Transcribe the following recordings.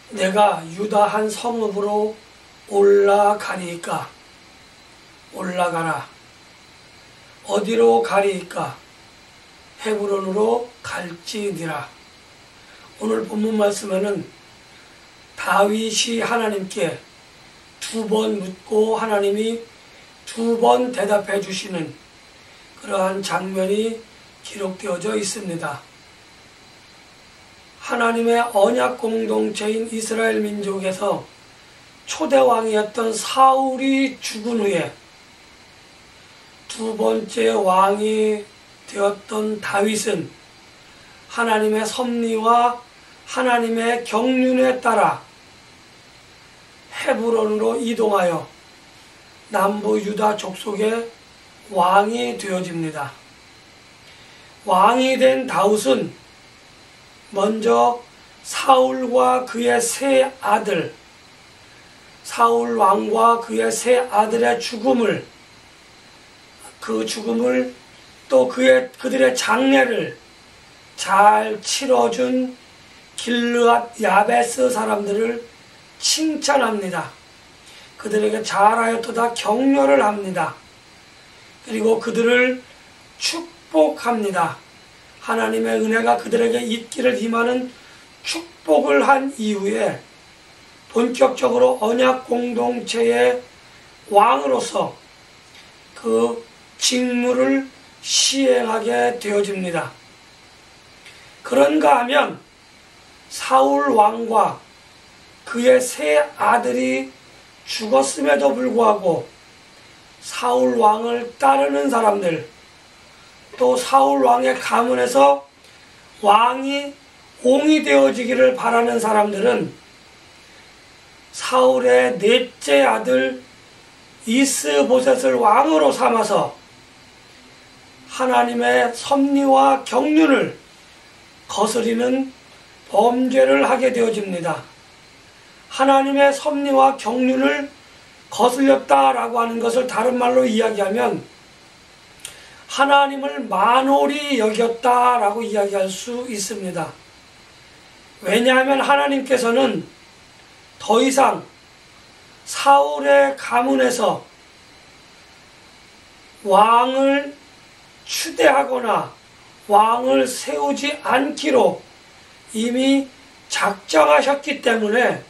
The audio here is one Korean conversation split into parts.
내가 유다 한 성읍으로 올라가리이까? 올라가라. 어디로 가리이까? 헤브론으로 갈지니라. 오늘 본문 말씀에는 다윗이 하나님께 두 번 묻고 하나님이 두 번 대답해 주시는 그러한 장면이 기록되어져 있습니다. 하나님의 언약 공동체인 이스라엘 민족에서 초대왕이었던 사울이 죽은 후에 두 번째 왕이 되었던 다윗은 하나님의 섭리와 하나님의 경륜에 따라 헤브론으로 이동하여 남부 유다 족속의 왕이 되어집니다. 왕이 된 다윗은 먼저 사울과 그의 세 아들, 사울 왕과 그의 세 아들의 죽음을, 그 죽음을 또 그들의 장례를 잘 치러준 길르앗 야베스 사람들을 칭찬합니다. 그들에게 잘하였도다 격려를 합니다. 그리고 그들을 축복합니다. 하나님의 은혜가 그들에게 있기를 힘하는 축복을 한 이후에 본격적으로 언약 공동체의 왕으로서 그 직무를 시행하게 되어집니다. 그런가 하면 사울 왕과 그의 세 아들이 죽었음에도 불구하고 사울 왕을 따르는 사람들, 또 사울 왕의 가문에서 왕이 옹이 되어지기를 바라는 사람들은 사울의 넷째 아들 이스보셋을 왕으로 삼아서 하나님의 섭리와 경륜을 거스리는 범죄를 하게 되어집니다. 하나님의 섭리와 경륜을 거슬렸다라고 하는 것을 다른 말로 이야기하면 하나님을 만홀히 여겼다라고 이야기할 수 있습니다. 왜냐하면 하나님께서는 더 이상 사울의 가문에서 왕을 추대하거나 왕을 세우지 않기로 이미 작정하셨기 때문에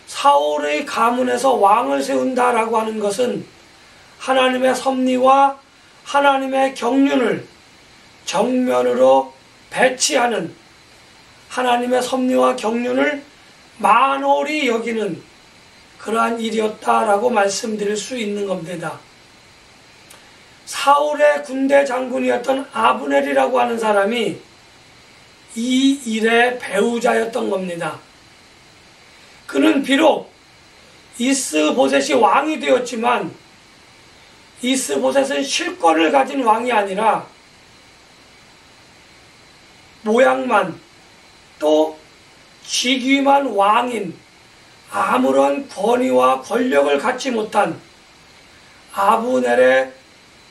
사울의 가문에서 왕을 세운다라고 하는 것은 하나님의 섭리와 하나님의 경륜을 정면으로 배치하는, 하나님의 섭리와 경륜을 만홀히 여기는 그러한 일이었다라고 말씀드릴 수 있는 겁니다. 사울의 군대 장군이었던 아브넬이라고 하는 사람이 이 일의 배우자였던 겁니다. 그는 비록 이스보셋이 왕이 되었지만 이스보셋은 실권을 가진 왕이 아니라 모양만, 또 직위만 왕인, 아무런 권위와 권력을 갖지 못한 아브넬의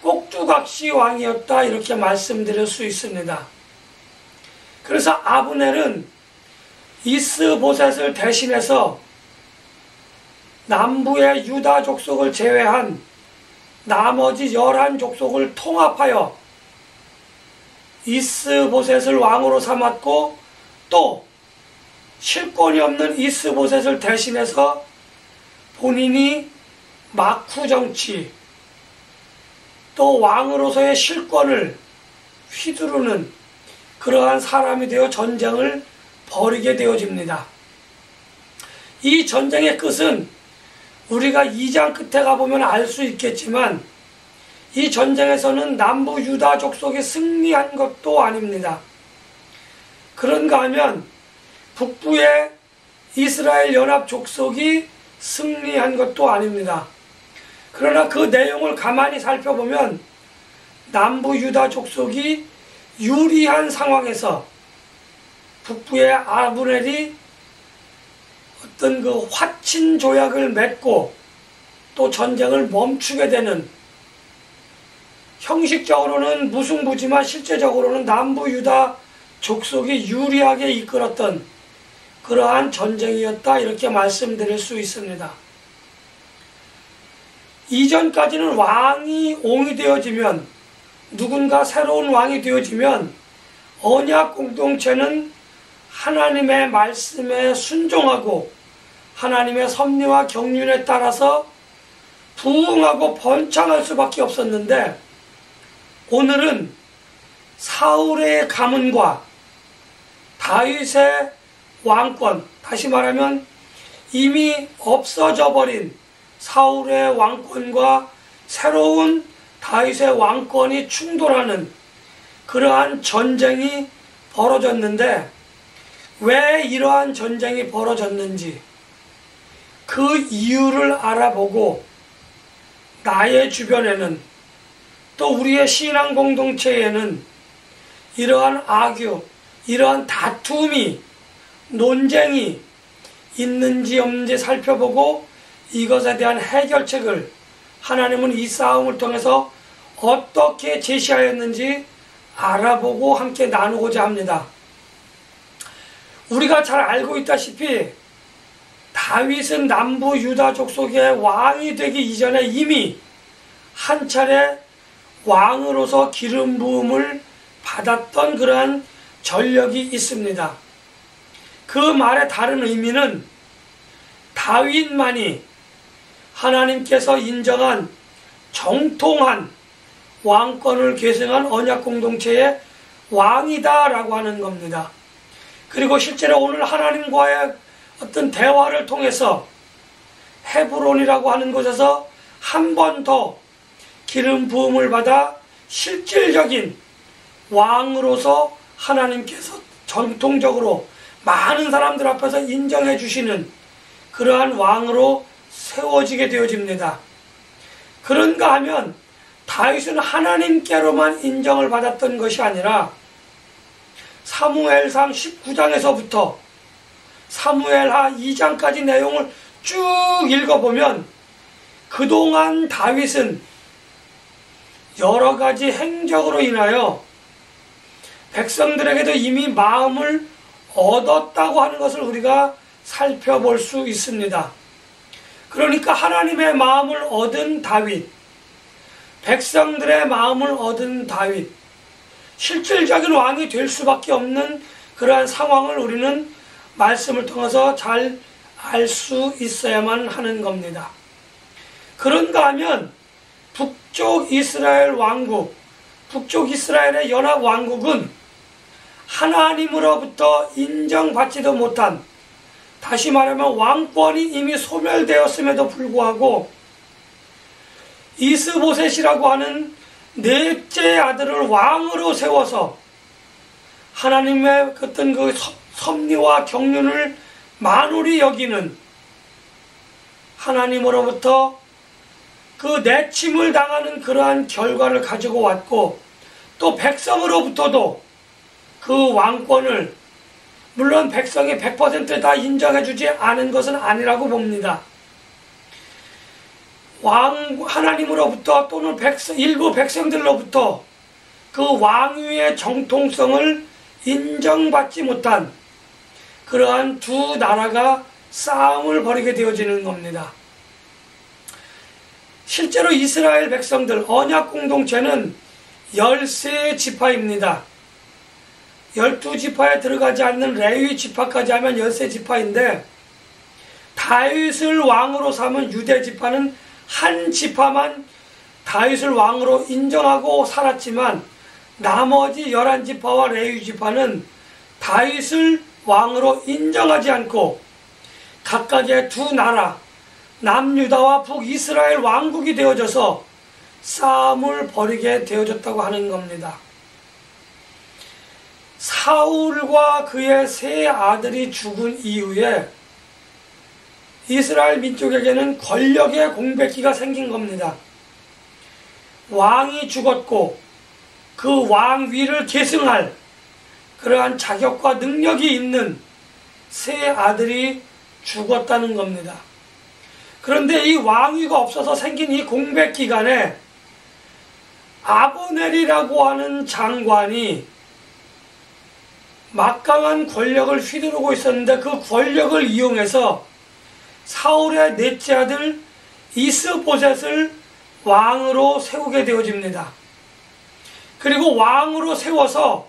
꼭두각시 왕이었다, 이렇게 말씀드릴 수 있습니다. 그래서 아브넬은 이스보셋을 대신해서 남부의 유다 족속을 제외한 나머지 11족속을 통합하여 이스보셋을 왕으로 삼았고, 또 실권이 없는 이스보셋을 대신해서 본인이 막후 정치, 또 왕으로서의 실권을 휘두르는 그러한 사람이 되어 전쟁을 벌이게 되어집니다. 이 전쟁의 끝은 우리가 2장 끝에 가보면 알 수 있겠지만 이 전쟁에서는 남부 유다 족속이 승리한 것도 아닙니다. 그런가 하면 북부의 이스라엘 연합 족속이 승리한 것도 아닙니다. 그러나 그 내용을 가만히 살펴보면 남부 유다 족속이 유리한 상황에서 북부의 아브넬이 어떤 그 화친 조약을 맺고 또 전쟁을 멈추게 되는, 형식적으로는 무승부지만 실제적으로는 남부 유다 족속이 유리하게 이끌었던 그러한 전쟁이었다, 이렇게 말씀드릴 수 있습니다. 이전까지는 왕이 옹이 되어지면, 누군가 새로운 왕이 되어지면 언약 공동체는 하나님의 말씀에 순종하고 하나님의 섭리와 경륜에 따라서 부응하고 번창할 수밖에 없었는데, 오늘은 사울의 가문과 다윗의 왕권, 다시 말하면 이미 없어져 버린 사울의 왕권과 새로운 다윗의 왕권이 충돌하는 그러한 전쟁이 벌어졌는데, 왜 이러한 전쟁이 벌어졌는지 그 이유를 알아보고 나의 주변에는, 또 우리의 신앙 공동체에는 이러한 악유, 이러한 다툼이, 논쟁이 있는지 없는지 살펴보고 이것에 대한 해결책을 하나님은 이 싸움을 통해서 어떻게 제시하였는지 알아보고 함께 나누고자 합니다. 우리가 잘 알고 있다시피 다윗은 남부 유다 족속의 왕이 되기 이전에 이미 한 차례 왕으로서 기름 부음을 받았던 그러한 전력이 있습니다. 그 말의 다른 의미는 다윗만이 하나님께서 인정한 정통한 왕권을 계승한 언약 공동체의 왕이다 라고 하는 겁니다. 그리고 실제로 오늘 하나님과의 어떤 대화를 통해서 헤브론이라고 하는 곳에서 한 번 더 기름 부음을 받아 실질적인 왕으로서 하나님께서 전통적으로 많은 사람들 앞에서 인정해 주시는 그러한 왕으로 세워지게 되어집니다. 그런가 하면 다윗은 하나님께로만 인정을 받았던 것이 아니라 사무엘상 19장에서부터 사무엘하 2장까지 내용을 쭉 읽어보면 그동안 다윗은 여러 가지 행적으로 인하여 백성들에게도 이미 마음을 얻었다고 하는 것을 우리가 살펴볼 수 있습니다. 그러니까 하나님의 마음을 얻은 다윗, 백성들의 마음을 얻은 다윗, 실질적인 왕이 될 수밖에 없는 그러한 상황을 우리는 말씀을 통해서 잘 알 수 있어야만 하는 겁니다. 그런가 하면 북쪽 이스라엘 왕국, 북쪽 이스라엘의 연합 왕국은 하나님으로부터 인정받지도 못한, 다시 말하면 왕권이 이미 소멸되었음에도 불구하고 이스보셋이라고 하는 넷째 아들을 왕으로 세워서 하나님의 어떤 그 섭리와 경륜을 만홀히 여기는, 하나님으로부터 그 내침을 당하는 그러한 결과를 가지고 왔고, 또 백성으로부터도 그 왕권을, 물론 백성이 100% 다 인정해주지 않은 것은 아니라고 봅니다. 하나님으로부터 또는 일부 백성들로부터 그 왕위의 정통성을 인정받지 못한 그러한 두 나라가 싸움을 벌이게 되어지는 겁니다. 실제로 이스라엘 백성들, 언약 공동체는 13지파입니다. 12지파에 들어가지 않는 레위 지파까지 하면 13지파인데, 다윗을 왕으로 삼은 유대 지파는 한 지파만 다윗을 왕으로 인정하고 살았지만, 나머지 11지파와 레위 지파는 다윗을 왕으로 인정하지 않고 각각의 두 나라, 남유다와 북이스라엘 왕국이 되어져서 싸움을 벌이게 되어졌다고 하는 겁니다. 사울과 그의 세 아들이 죽은 이후에 이스라엘 민족에게는 권력의 공백기가 생긴 겁니다. 왕이 죽었고 그 왕위를 계승할 그러한 자격과 능력이 있는 세 아들이 죽었다는 겁니다. 그런데 이 왕위가 없어서 생긴 이 공백 기간에 아브넬이라고 하는 장관이 막강한 권력을 휘두르고 있었는데 그 권력을 이용해서 사울의 넷째 아들 이스보셋을 왕으로 세우게 되어집니다. 그리고 왕으로 세워서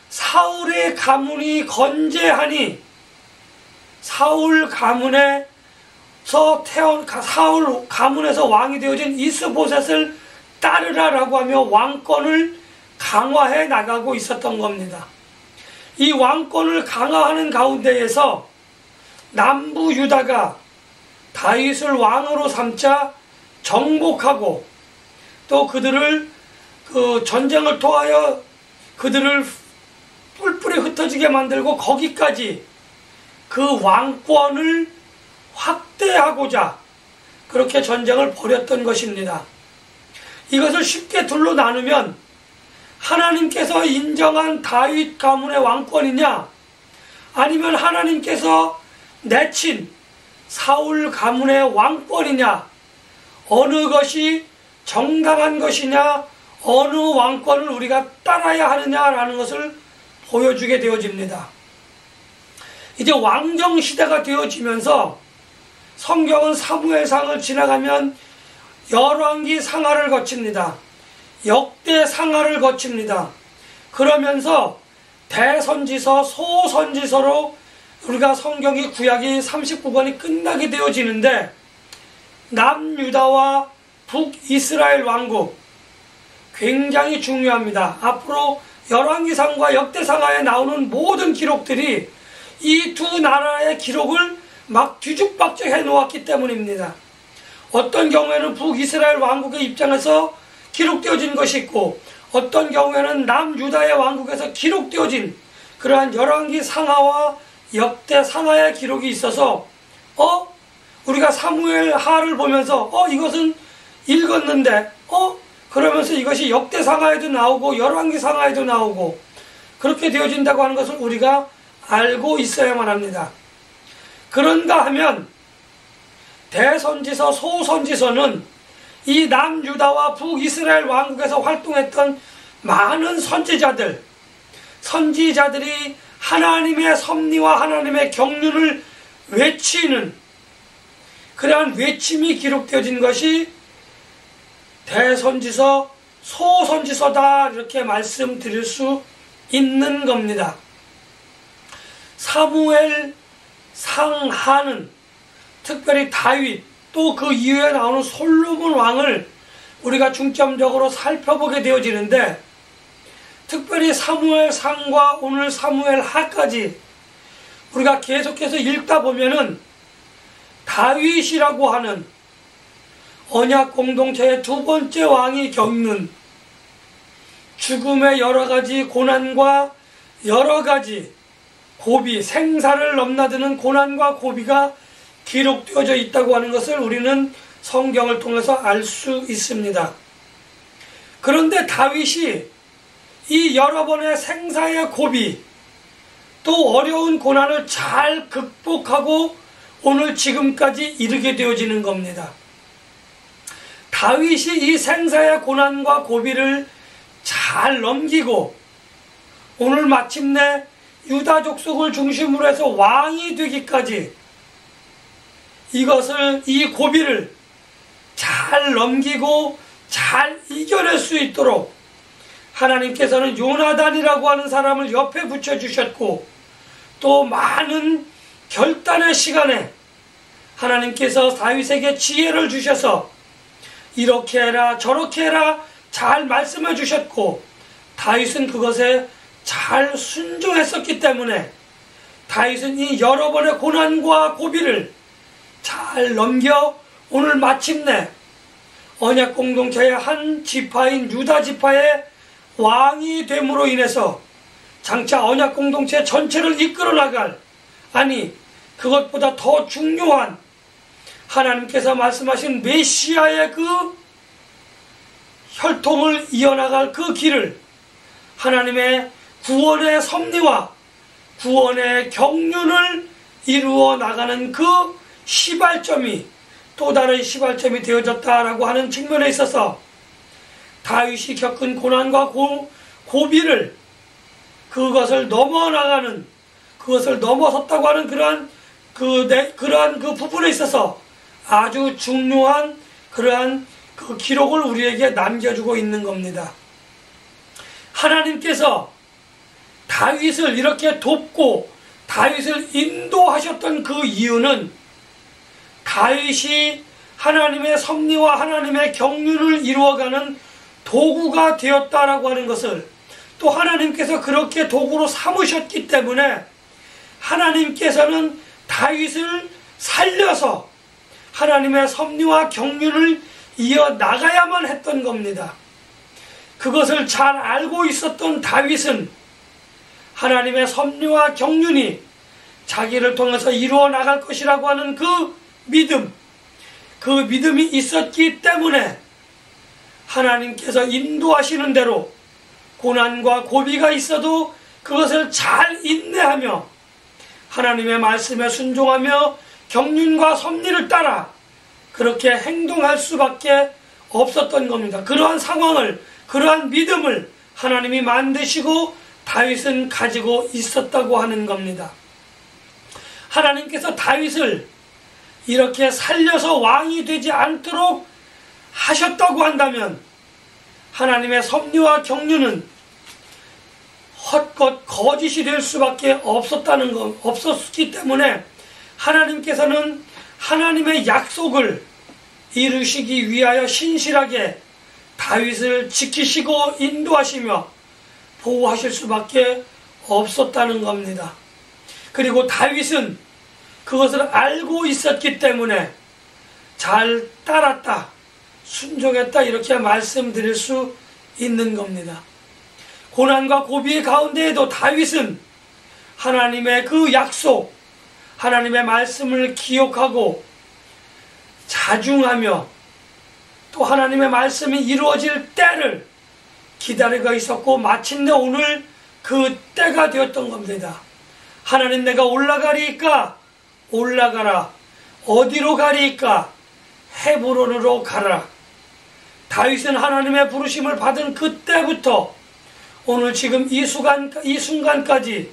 사울의 가문이 건재하니 사울 가문에서 왕이 되어진 이스보셋을 따르라라고 하며 왕권을 강화해 나가고 있었던 겁니다. 이 왕권을 강화하는 가운데에서 남부 유다가 다윗을 왕으로 삼자 정복하고 또 그들을 전쟁을 통하여 그들을 뿔뿔이 흩어지게 만들고 거기까지 그 왕권을 확대하고자 그렇게 전쟁을 벌였던 것입니다. 이것을 쉽게 둘로 나누면 하나님께서 인정한 다윗 가문의 왕권이냐 아니면 하나님께서 내친 사울 가문의 왕권이냐 어느 것이 정당한 것이냐 어느 왕권을 우리가 따라야 하느냐라는 것을 보여주게 되어집니다. 이제 왕정시대가 되어지면서 성경은 사무엘상을 지나가면 열왕기 상하를 거칩니다. 역대 상하를 거칩니다. 그러면서 대선지서, 소선지서로 우리가 성경이 구약이 39권이 끝나게 되어지는데 남유다와 북이스라엘 왕국 굉장히 중요합니다. 앞으로 열왕기상과 역대상하에 나오는 모든 기록들이 이 두 나라의 기록을 막 뒤죽박죽 해놓았기 때문입니다. 어떤 경우에는 북이스라엘 왕국의 입장에서 기록되어진 것이 있고 어떤 경우에는 남유다의 왕국에서 기록되어진 그러한 열왕기 상하와 역대 상하의 기록이 있어서 우리가 사무엘 하를 보면서 이것은 읽었는데 그러면서 이것이 역대 상하에도 나오고 열왕기 상하에도 나오고 그렇게 되어진다고 하는 것을 우리가 알고 있어야만 합니다. 그런가 하면 대선지서, 소선지서는 이 남유다와 북이스라엘 왕국에서 활동했던 많은 선지자들이 하나님의 섭리와 하나님의 경륜을 외치는 그러한 외침이 기록되어진 것이 대선지서, 소선지서다 이렇게 말씀드릴 수 있는 겁니다. 사무엘 상하는 특별히 다윗 또 그 이후에 나오는 솔로몬 왕을 우리가 중점적으로 살펴보게 되어지는데 특별히 사무엘 상과 오늘 사무엘 하까지 우리가 계속해서 읽다 보면은 다윗이라고 하는 언약 공동체의 두 번째 왕이 겪는 죽음의 여러 가지 고난과 여러 가지 고비, 생사를 넘나드는 고난과 고비가 기록되어져 있다고 하는 것을 우리는 성경을 통해서 알 수 있습니다. 그런데 다윗이 이 여러 번의 생사의 고비 또 어려운 고난을 잘 극복하고 오늘 지금까지 이르게 되어지는 겁니다. 다윗이 이 생사의 고난과 고비를 잘 넘기고 오늘 마침내 유다 족속을 중심으로 해서 왕이 되기까지 이 고비를 잘 넘기고 잘 이겨낼 수 있도록 하나님께서는 요나단이라고 하는 사람을 옆에 붙여주셨고 또 많은 결단의 시간에 하나님께서 다윗에게 지혜를 주셔서 이렇게 해라 저렇게 해라 잘 말씀해 주셨고 다윗은 그것에 잘 순종했었기 때문에 다윗은 이 여러 번의 고난과 고비를 잘 넘겨 오늘 마침내 언약 공동체의 한 지파인 유다 지파의 왕이 됨으로 인해서 장차 언약 공동체 전체를 이끌어 나갈 그것보다 더 중요한 하나님께서 말씀하신 메시아의 그 혈통을 이어나갈 그 길을 하나님의 구원의 섭리와 구원의 경륜을 이루어 나가는 그 시발점이 또 다른 시발점이 되어졌다라고 하는 측면에 있어서 다윗이 겪은 고난과 고비를 그것을 넘어나가는, 그것을 넘어섰다고 하는 그러한 그 부분에 있어서 아주 중요한 그러한 그 기록을 우리에게 남겨주고 있는 겁니다. 하나님께서 다윗을 이렇게 돕고 다윗을 인도하셨던 그 이유는 다윗이 하나님의 섭리와 하나님의 경륜을 이루어가는 도구가 되었다라고 하는 것을, 또 하나님께서 그렇게 도구로 삼으셨기 때문에 하나님께서는 다윗을 살려서 하나님의 섭리와 경륜을 이어나가야만 했던 겁니다. 그것을 잘 알고 있었던 다윗은 하나님의 섭리와 경륜이 자기를 통해서 이루어 나갈 것이라고 하는 그 믿음이 있었기 때문에 하나님께서 인도하시는 대로 고난과 고비가 있어도 그것을 잘 인내하며 하나님의 말씀에 순종하며 경륜과 섭리를 따라 그렇게 행동할 수밖에 없었던 겁니다. 그러한 상황을, 그러한 믿음을 하나님이 만드시고 다윗은 가지고 있었다고 하는 겁니다. 하나님께서 다윗을 이렇게 살려서 왕이 되지 않도록 하셨다고 한다면 하나님의 섭리와 경륜은 헛것 거짓이 될 수밖에 없었기 때문에 하나님께서는 하나님의 약속을 이루시기 위하여 신실하게 다윗을 지키시고 인도하시며 보호하실 수밖에 없었다는 겁니다. 그리고 다윗은 그것을 알고 있었기 때문에 잘 따랐다, 순종했다, 이렇게 말씀드릴 수 있는 겁니다. 고난과 고비의 가운데에도 다윗은 하나님의 그 약속, 하나님의 말씀을 기억하고 자중하며 또 하나님의 말씀이 이루어질 때를 기다리고 있었고, 마침내 오늘 그 때가 되었던 겁니다. 하나님, 내가 올라가리이까? 올라가라. 어디로 가리이까? 헤브론으로 가라. 다윗은 하나님의 부르심을 받은 그때부터 오늘 지금 이 순간까지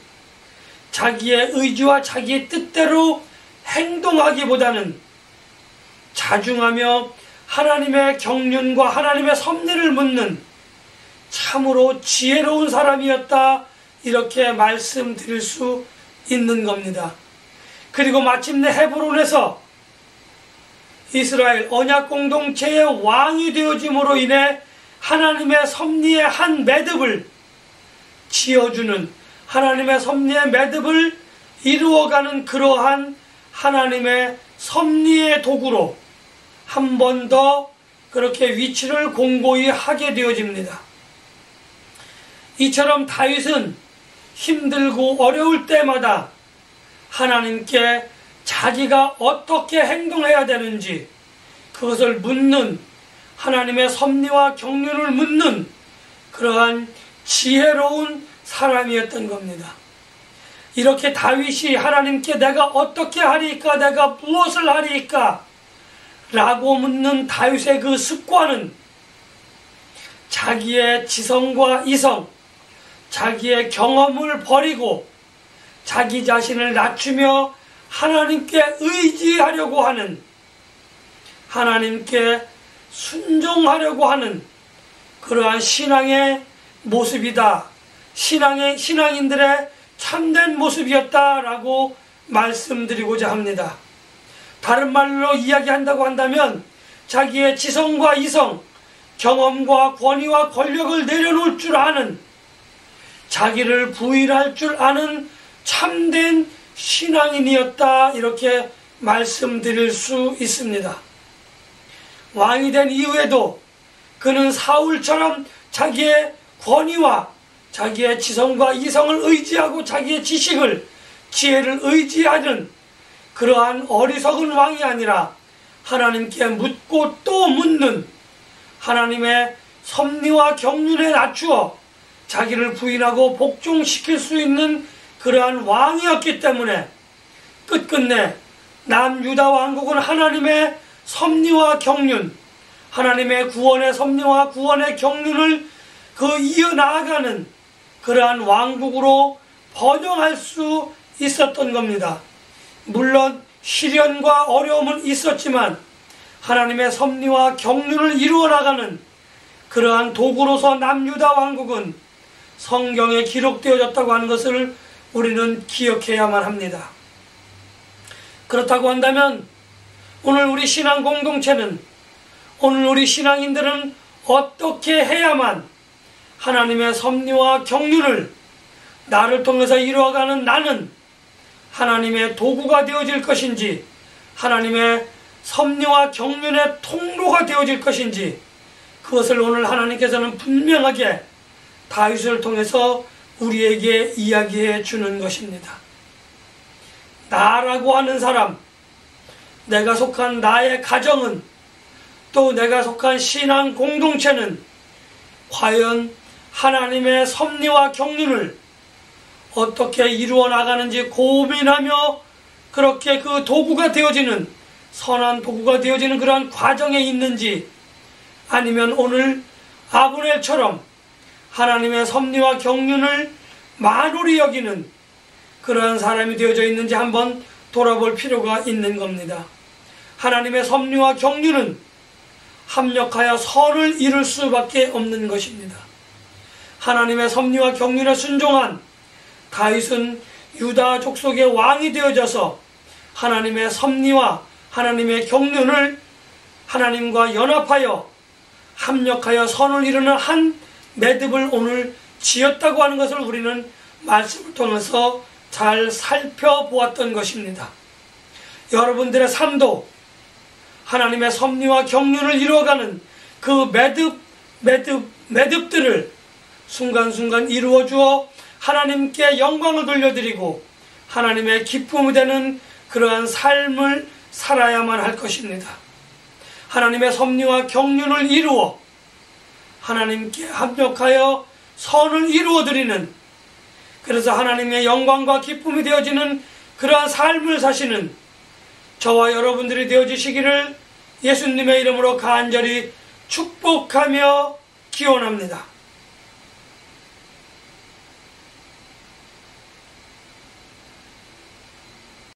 자기의 의지와 자기의 뜻대로 행동하기보다는 자중하며 하나님의 경륜과 하나님의 섭리를 묻는 참으로 지혜로운 사람이었다, 이렇게 말씀드릴 수 있는 겁니다. 그리고 마침내 헤브론에서 이스라엘 언약 공동체의 왕이 되어짐으로 인해 하나님의 섭리의 한 매듭을 지어주는, 하나님의 섭리의 매듭을 이루어가는 그러한 하나님의 섭리의 도구로 한 번 더 그렇게 위치를 공고히 하게 되어집니다. 이처럼 다윗은 힘들고 어려울 때마다 하나님께 자기가 어떻게 행동해야 되는지 그것을 묻는, 하나님의 섭리와 경륜을 묻는 그러한 지혜로운 사람이었던 겁니다. 이렇게 다윗이 하나님께 내가 어떻게 하리이까, 내가 무엇을 하리이까 라고 묻는 다윗의 그 습관은 자기의 지성과 이성, 자기의 경험을 버리고 자기 자신을 낮추며 하나님께 의지하려고 하는, 하나님께 순종하려고 하는 그러한 신앙의 모습이다, 신앙인들의 참된 모습이었다라고 말씀드리고자 합니다. 다른 말로 이야기한다고 한다면 자기의 지성과 이성, 경험과 권위와 권력을 내려놓을 줄 아는, 자기를 부인할 줄 아는 참된 신앙인이었다, 이렇게 말씀드릴 수 있습니다. 왕이 된 이후에도 그는 사울처럼 자기의 권위와 자기의 지성과 이성을 의지하고 자기의 지식을, 지혜를 의지하는 그러한 어리석은 왕이 아니라 하나님께 묻고 또 묻는, 하나님의 섭리와 경륜에 낮추어 자기를 부인하고 복종시킬 수 있는 그러한 왕이었기 때문에 끝끝내 남유다 왕국은 하나님의 섭리와 경륜, 하나님의 구원의 섭리와 구원의 경륜을 이어나가는 그러한 왕국으로 번영할 수 있었던 겁니다. 물론 시련과 어려움은 있었지만 하나님의 섭리와 경륜을 이루어 나가는 그러한 도구로서 남유다 왕국은 성경에 기록되어졌다고 하는 것을 우리는 기억해야만 합니다. 그렇다고 한다면 오늘 우리 신앙 공동체는, 오늘 우리 신앙인들은 어떻게 해야만 하나님의 섭리와 경륜을 나를 통해서 이루어가는 나는 하나님의 도구가 되어질 것인지, 하나님의 섭리와 경륜의 통로가 되어질 것인지, 그것을 오늘 하나님께서는 분명하게 다윗을 통해서 우리에게 이야기해 주는 것입니다. 나라고 하는 사람, 내가 속한 나의 가정은, 또 내가 속한 신앙 공동체는 과연 하나님의 섭리와 경륜을 어떻게 이루어 나가는지 고민하며 그렇게 그 도구가 되어지는, 선한 도구가 되어지는 그러한 과정에 있는지, 아니면 오늘 아브넬처럼 하나님의 섭리와 경륜을 만홀히 여기는 그러한 사람이 되어져 있는지 한번 돌아볼 필요가 있는 겁니다. 하나님의 섭리와 경륜은 합력하여 선을 이룰 수밖에 없는 것입니다. 하나님의 섭리와 경륜에 순종한 다윗은 유다 족속의 왕이 되어져서 하나님의 섭리와 하나님의 경륜을 하나님과 연합하여 합력하여 선을 이루는 한 매듭을 오늘 지었다고 하는 것을 우리는 말씀을 통해서 잘 살펴보았던 것입니다. 여러분들의 삶도 하나님의 섭리와 경륜을 이루어가는 그 매듭들을 순간순간 이루어 주어 하나님께 영광을 돌려드리고 하나님의 기쁨이 되는 그러한 삶을 살아야만 할 것입니다. 하나님의 섭리와 경륜을 이루어 하나님께 합력하여 선을 이루어드리는, 그래서 하나님의 영광과 기쁨이 되어지는 그러한 삶을 사시는 저와 여러분들이 되어지시기를 예수님의 이름으로 간절히 축복하며 기원합니다.